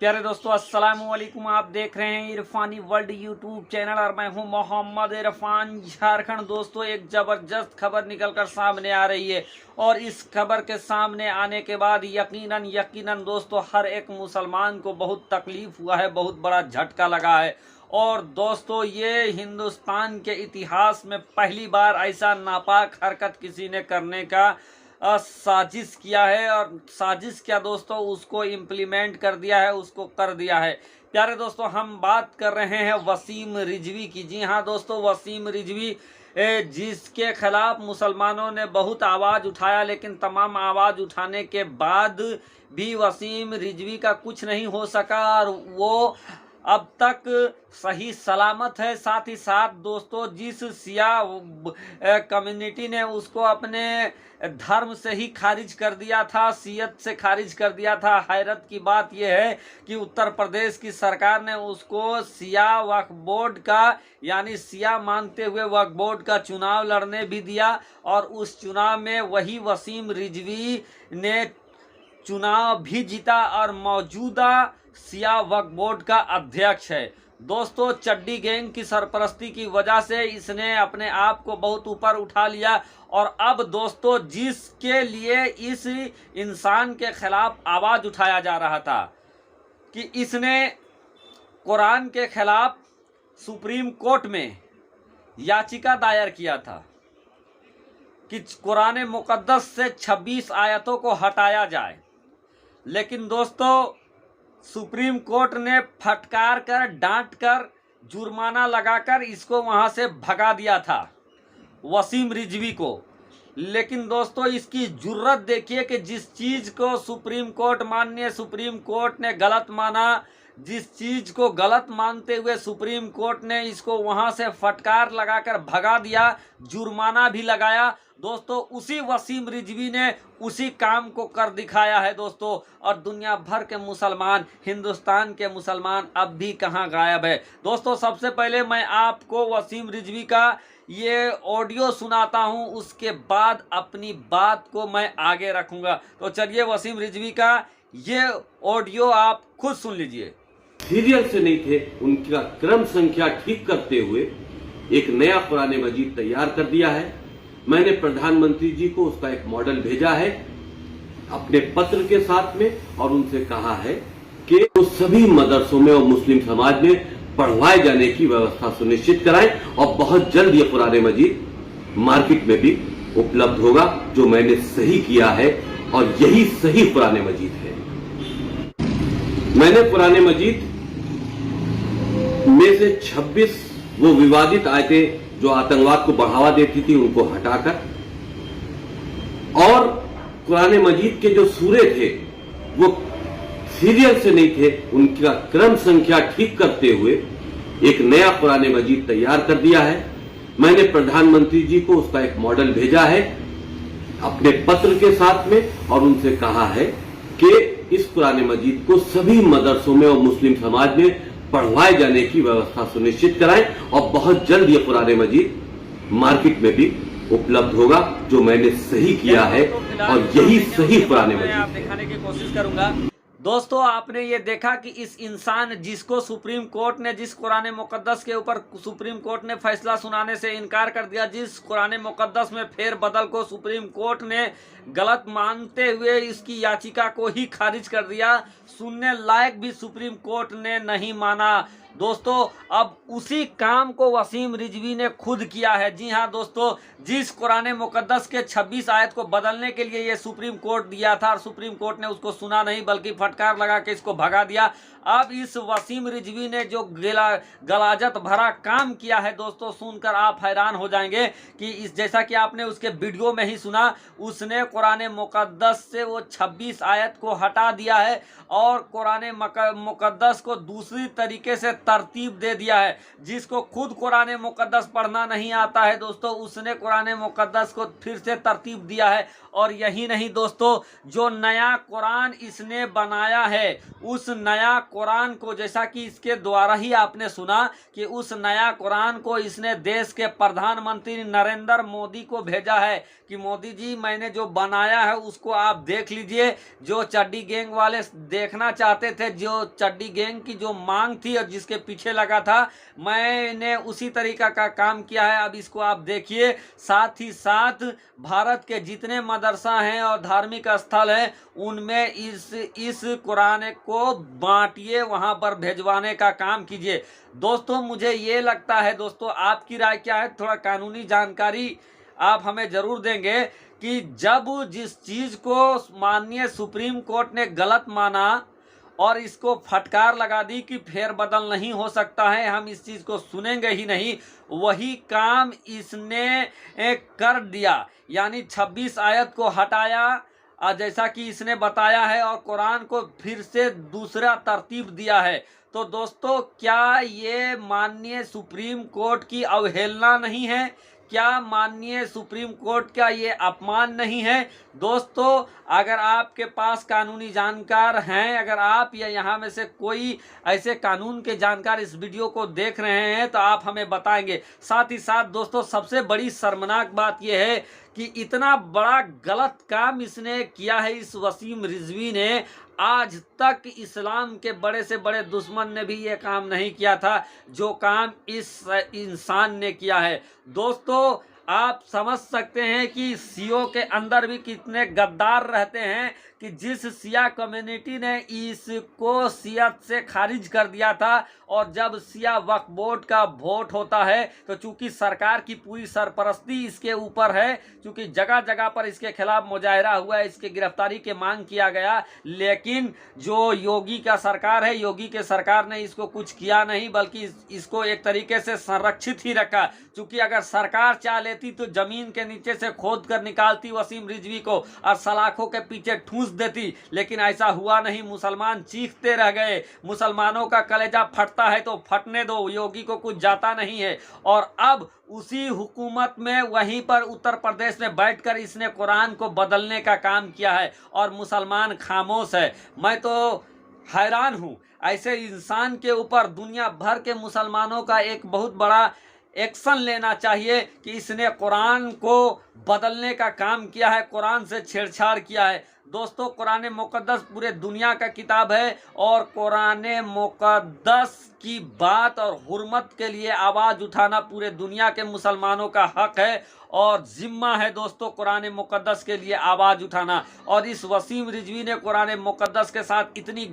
प्यारे दोस्तों अस्सलाम वालेकुम। आप देख रहे हैं इरफानी वर्ल्ड यूट्यूब चैनल और मैं हूं मोहम्मद इरफान। झारखंड दोस्तों एक ज़बरदस्त खबर निकलकर सामने आ रही है और इस खबर के सामने आने के बाद यकीनन दोस्तों हर एक मुसलमान को बहुत तकलीफ हुआ है, बहुत बड़ा झटका लगा है। और दोस्तों ये हिंदुस्तान के इतिहास में पहली बार ऐसा नापाक हरकत किसी ने करने का साजिश किया है और साजिश क्या दोस्तों उसको इम्प्लीमेंट कर दिया है, उसको कर दिया है। प्यारे दोस्तों हम बात कर रहे हैं वसीम रिजवी की। जी हाँ दोस्तों, वसीम रिजवी जिसके खिलाफ मुसलमानों ने बहुत आवाज़ उठाया, लेकिन तमाम आवाज़ उठाने के बाद भी वसीम रिजवी का कुछ नहीं हो सका और वो अब तक सही सलामत है। साथ ही साथ दोस्तों जिस सिया कम्युनिटी ने उसको अपने धर्म से ही खारिज कर दिया था, सियत से खारिज कर दिया था, हैरत की बात यह है कि उत्तर प्रदेश की सरकार ने उसको सिया वक्फ बोर्ड का यानी सिया मानते हुए वक्फ बोर्ड का चुनाव लड़ने भी दिया और उस चुनाव में वही वसीम रिजवी ने चुनाव भी जीता और मौजूदा सिया वक्फ बोर्ड का अध्यक्ष है। दोस्तों चड्डी गैंग की सरपरस्ती की वजह से इसने अपने आप को बहुत ऊपर उठा लिया और अब दोस्तों जिसके लिए इस इंसान के खिलाफ आवाज़ उठाया जा रहा था कि इसने कुरान के खिलाफ सुप्रीम कोर्ट में याचिका दायर किया था कि कुरान मुकद्दस से 26 आयतों को हटाया जाए, लेकिन दोस्तों सुप्रीम कोर्ट ने फटकार कर डांट कर जुर्माना लगाकर इसको वहां से भगा दिया था वसीम रिजवी को। लेकिन दोस्तों इसकी जुर्रत देखिए कि जिस चीज़ को सुप्रीम कोर्ट माननीय सुप्रीम कोर्ट ने गलत माना, जिस चीज़ को गलत मानते हुए सुप्रीम कोर्ट ने इसको वहां से फटकार लगाकर भगा दिया, जुर्माना भी लगाया। दोस्तों उसी वसीम रिजवी ने उसी काम को कर दिखाया है दोस्तों। और दुनिया भर के मुसलमान, हिंदुस्तान के मुसलमान अब भी कहाँ गायब है। दोस्तों सबसे पहले मैं आपको वसीम रिजवी का ये ऑडियो सुनाता हूं, उसके बाद अपनी बात को मैं आगे रखूंगा। तो चलिए वसीम रिजवी का ये ऑडियो आप खुद सुन लीजिए। सीरियल से नहीं थे, उनका क्रम संख्या ठीक करते हुए एक नया कुरान मजीद तैयार कर दिया है। मैंने प्रधानमंत्री जी को उसका एक मॉडल भेजा है अपने पत्र के साथ में और उनसे कहा है कि वो सभी मदरसों में और मुस्लिम समाज में पढ़वाए जाने की व्यवस्था सुनिश्चित कराएं और बहुत जल्द ये कुरान मजीद मार्केट में भी उपलब्ध होगा, जो मैंने सही किया है और यही सही कुरान मजीद है। मैंने कुरान मजीद में से 26 वो विवादित आयतें जो आतंकवाद को बढ़ावा देती थी उनको हटाकर और कुरान मजीद के जो सूरे थे वो सीरियल से नहीं थे, उनका क्रम संख्या ठीक करते हुए एक नया कुरान मजीद तैयार कर दिया है। मैंने प्रधानमंत्री जी को उसका एक मॉडल भेजा है अपने पत्र के साथ में और उनसे कहा है कि इस कुरान मजीद को सभी मदरसों में और मुस्लिम समाज में पढ़वाए जाने की व्यवस्था सुनिश्चित कराएं और बहुत जल्द ये कुरान मजीद मार्केट में भी उपलब्ध होगा, जो मैंने सही किया है और यही सही कुरान मजीद है। दिखाने की कोशिश करूंगा। दोस्तों आपने ये देखा कि इस इंसान जिसको सुप्रीम कोर्ट ने जिस कुरान मुकद्दस के ऊपर सुप्रीम कोर्ट ने फैसला सुनाने से इनकार कर दिया, जिस कुरान मुकद्दस में फेर बदल को सुप्रीम कोर्ट ने गलत मानते हुए इसकी याचिका को ही खारिज कर दिया, सुनने लायक भी सुप्रीम कोर्ट ने नहीं माना। दोस्तों अब उसी काम को वसीम रिजवी ने खुद किया है। जी हाँ दोस्तों, जिस कुरान मुकद्दस के 26 आयत को बदलने के लिए ये सुप्रीम कोर्ट दिया था और सुप्रीम कोर्ट ने उसको सुना नहीं बल्कि फटकार लगा के इसको भगा दिया, अब इस वसीम रिजवी ने जो गलाजत भरा काम किया है दोस्तों, सुनकर आप हैरान हो जाएंगे कि इस जैसा कि आपने उसके वीडियो में ही सुना, उसने कुरान मुकद्दस से वो 26 आयत को हटा दिया है और कुरान मुकद्दस को दूसरी तरीके से तरतीब दे दिया है। जिसको खुद कुरान मुकद्दस पढ़ना नहीं आता है दोस्तों, उसने कुरान मुकद्दस को फिर से तरतीब दिया है। और यही नहीं दोस्तों, जो नया कुरान इसने बनाया है, उस नया कुरान को, जैसा कि इसके द्वारा ही आपने सुना कि उस नया कुरान को इसने देश के प्रधानमंत्री नरेंद्र मोदी को भेजा है कि मोदी जी, मैंने जो बनाया है उसको आप देख लीजिए। जो चड्डी गैंग वाले देखना चाहते थे, जो चड्डी गैंग की जो मांग थी और जिसके पीछे लगा था, मैंने उसी तरीका का काम किया है। अब इसको आप देखिए। साथ ही साथ भारत के जितने मदरसा हैं और धार्मिक स्थल हैं, उनमें इस कुरान को बांटिए, वहां पर भेजवाने का काम कीजिए। दोस्तों मुझे ये लगता है, दोस्तों आपकी राय क्या है? थोड़ा कानूनी जानकारी आप हमें जरूर देंगे कि जब जिस चीज को माननीय सुप्रीम कोर्ट ने गलत माना और इसको फटकार लगा दी कि फेरबदल नहीं हो सकता है, हम इस चीज को सुनेंगे ही नहीं, वही काम इसने कर दिया। यानी 26 आयत को हटाया, जैसा कि इसने बताया है, और कुरान को फिर से दूसरा तरतीब दिया है। तो दोस्तों, क्या ये माननीय सुप्रीम कोर्ट की अवहेलना नहीं है? क्या माननीय सुप्रीम कोर्ट का ये अपमान नहीं है? दोस्तों, अगर आपके पास कानूनी जानकार हैं, अगर आप या यहाँ में से कोई ऐसे कानून के जानकार इस वीडियो को देख रहे हैं, तो आप हमें बताएंगे। साथ ही साथ दोस्तों, सबसे बड़ी शर्मनाक बात यह है कि इतना बड़ा गलत काम इसने किया है, इस वसीम रिजवी ने। आज तक इस्लाम के बड़े से बड़े दुश्मन ने भी ये काम नहीं किया था जो काम इस इंसान ने किया है। दोस्तों, आप समझ सकते हैं कि सियों के अंदर भी कितने गद्दार रहते हैं कि जिस सिया कम्युनिटी ने इसको सियत से खारिज कर दिया था, और जब सिया वक्फ बोर्ड का वोट होता है तो चूंकि सरकार की पूरी सरपरस्ती इसके ऊपर है, चूंकि जगह जगह पर इसके खिलाफ मुजाहरा हुआ है, इसके गिरफ्तारी के मांग किया गया, लेकिन जो योगी का सरकार है, योगी के सरकार ने इसको कुछ किया नहीं, बल्कि इसको एक तरीके से संरक्षित ही रखा। चूंकि अगर सरकार चाह लेती तो जमीन के नीचे से खोद कर निकालती वसीम रिजवी को और सलाखों के पीछे ठूंस देती, लेकिन ऐसा हुआ नहीं। मुसलमान चीखते रह गए। मुसलमानों का कलेजा फटता है तो फटने दो, योगी को कुछ जाता नहीं है। और अब उसी हुकूमत में वहीं पर उत्तर प्रदेश में बैठकर इसने कुरान को बदलने का काम किया है और मुसलमान खामोश है। मैं तो हैरान हूं। ऐसे इंसान के ऊपर दुनिया भर के मुसलमानों का एक बहुत बड़ा एक्शन लेना चाहिए कि इसने कुरान को बदलने का काम किया है, कुरान से छेड़छाड़ किया है। दोस्तों, कुरान मुकद्दस पूरे दुनिया का किताब है और कुरान मुकद्दस की बात और हुर्मत के लिए आवाज उठाना पूरे दुनिया के मुसलमानों का हक है और जिम्मा है दोस्तों, कुरान मुकद्दस के लिए आवाज उठाना। और इस वसीम रिजवी ने कुरान मुकद्दस के साथ इतनी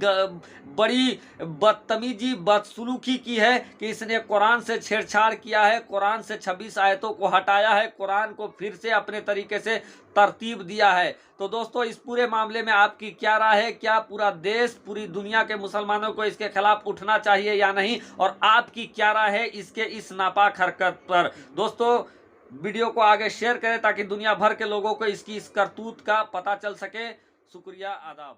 बड़ी बदतमीजी, बदसलूकी की है कि इसने कुरान से छेड़छाड़ किया है, कुरान से 26 आयतों को हटाया है, कुरान को फिर से अपने तरीके से तरतीब दिया है। तो दोस्तों, इस पूरे मामले में आपकी क्या राय है? क्या पूरा देश, पूरी दुनिया के मुसलमानों को इसके खिलाफ उठना चाहिए या नहीं? और आपकी क्या राय है इसके इस नापाक हरकत पर? दोस्तों, वीडियो को आगे शेयर करें ताकि दुनिया भर के लोगों को इसकी इस करतूत का पता चल सके। शुक्रिया, आदाब।